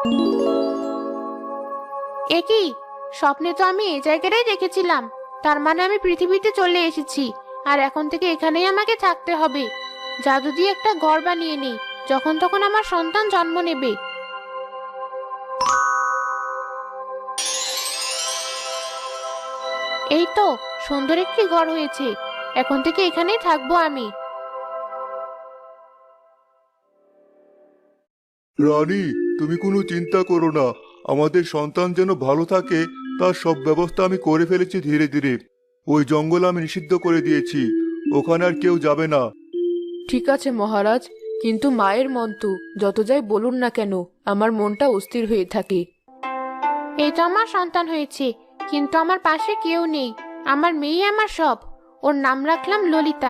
এ কি? স্বপ্নে তো আমি এই জায়গাটাই দেখেছিলাম। তার মানে আমি পৃথিবীতে চলে এসেছি, আর এখন থেকে এখানেই আমাকে থাকতে হবে। জাদু দিয়ে একটা ঘর বানিয়ে নেই, যখন তখন আমার সন্তান জন্ম নেবে। এই তো সুন্দর একটি ঘর হয়েছে। এখন থেকে এখানেই থাকবো আমি। রানী, তুমি কোনো চিন্তা করো না। আমাদের সন্তান যেন ভালো থাকে তার সব ব্যবস্থা আমি করে ফেলেছি ধীরে ধীরে। ওই জঙ্গল আমি নিষিদ্ধ করে দিয়েছি, ওখানে আর কেউ যাবে না। ঠিক আছে মহারাজ, কিন্তু মায়ের মন তো, যত যাই বলুন না কেন আমার মনটা অস্থির হয়ে থাকে। এই তো আমার সন্তান হয়েছে, কিন্তু আমার পাশে কেউ নেই। আমার মেয়ে আমার সব। ওর নাম রাখলাম ললিতা।